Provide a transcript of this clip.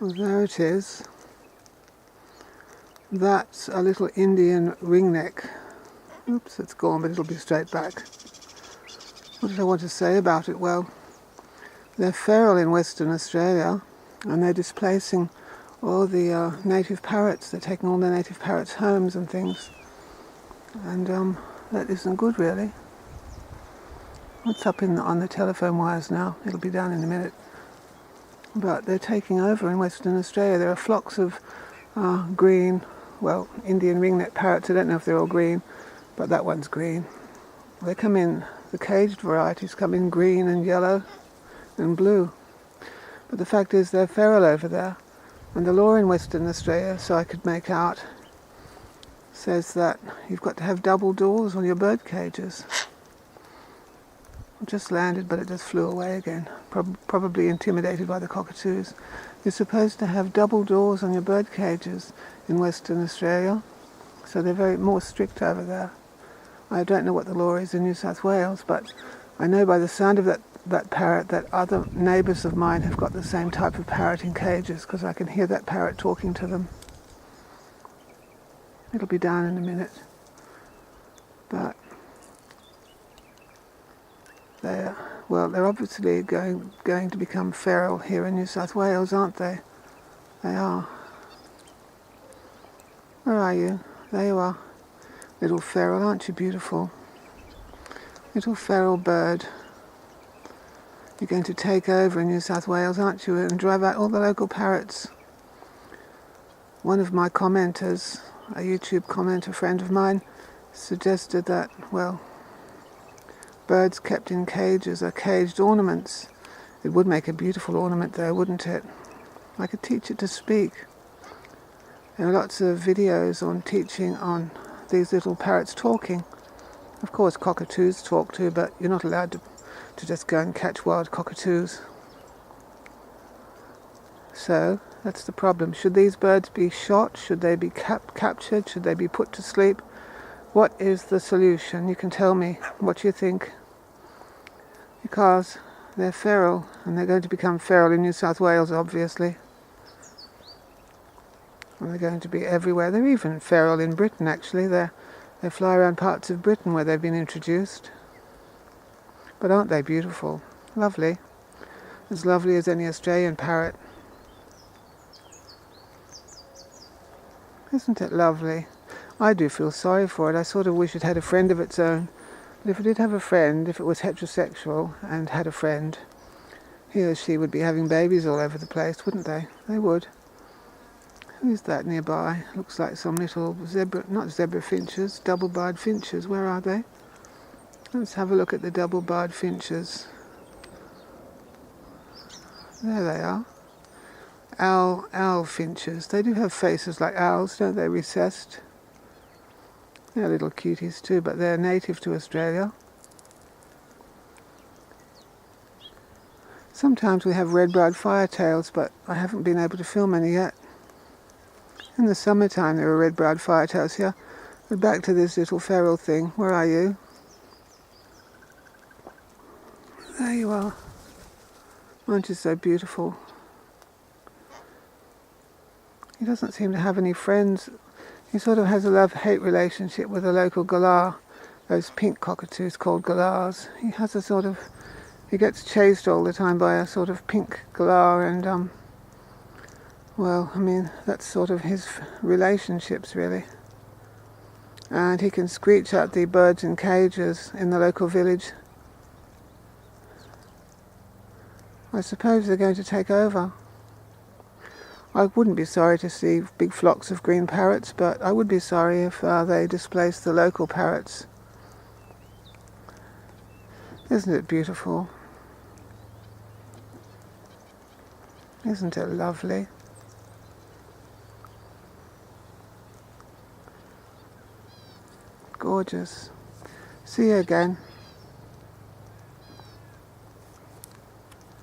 Well, there it is. That's a little Indian ringneck. Oops, it's gone, but it'll be straight back. What did I want to say about it? Well, they're feral in Western Australia, and they're displacing all the native parrots. They're taking all the native parrots' homes and things. And that isn't good, really. What's up on the telephone wires now? It'll be down in a minute. But they're taking over in Western Australia. There are flocks of green, well, Indian ring-necked parrots. I don't know if they're all green, but that one's green. They come in, the caged varieties come in green and yellow and blue. But the fact is they're feral over there. And the law in Western Australia, so I could make out, says that you've got to have double doors on your bird cages. It just landed, but it just flew away again, probably intimidated by the cockatoos. You're supposed to have double doors on your bird cages in Western Australia, so they're more strict over there. I don't know what the law is in New South Wales, but I know by the sound of that parrot that other neighbours of mine have got the same type of parrot in cages, because I can hear that parrot talking to them. It'll be down in a minute. But they're obviously going to become feral here in New South Wales, aren't they? They are. Where are you? There you are. Little feral, aren't you beautiful? Little feral bird. You're going to take over in New South Wales, aren't you? And drive out all the local parrots. One of my commenters, a YouTube commenter friend of mine, suggested that, well, birds kept in cages are caged ornaments. It would make a beautiful ornament though, wouldn't it? I could teach it to speak. There are lots of videos on teaching on these little parrots talking. Of course cockatoos talk too, but you're not allowed to just go and catch wild cockatoos. So that's the problem. Should these birds be shot? Should they be captured? Should they be put to sleep? What is the solution? You can tell me what you think. Because they're feral, and they're going to become feral in New South Wales, obviously. And they're going to be everywhere. They're even feral in Britain, actually. They fly around parts of Britain where they've been introduced. But aren't they beautiful? Lovely. As lovely as any Australian parrot. Isn't it lovely? I do feel sorry for it. I sort of wish it had a friend of its own. But if it did have a friend, if it was heterosexual and had a friend, he or she would be having babies all over the place, wouldn't they? They would. Who's that nearby? Looks like some little not zebra finches, double-barred finches. Where are they? Let's have a look at the double-barred finches. There they are. Owl finches. They do have faces like owls, don't they? Recessed. They're little cuties too, but they're native to Australia. Sometimes we have red-browed firetails, but I haven't been able to film any yet. In the summertime there were red-browed firetails here. But back to this little feral thing. Where are you? There you are. Aren't you so beautiful? He doesn't seem to have any friends. He sort of has a love-hate relationship with a local galah, those pink cockatoos called galahs. He has a sort of, he gets chased all the time by a sort of pink galah, and well, I mean, that's sort of his relationships really. And he can screech at the birds in cages in the local village. I suppose they're going to take over. I wouldn't be sorry to see big flocks of green parrots, but I would be sorry if they displace the local parrots. Isn't it beautiful? Isn't it lovely? Gorgeous. See you again.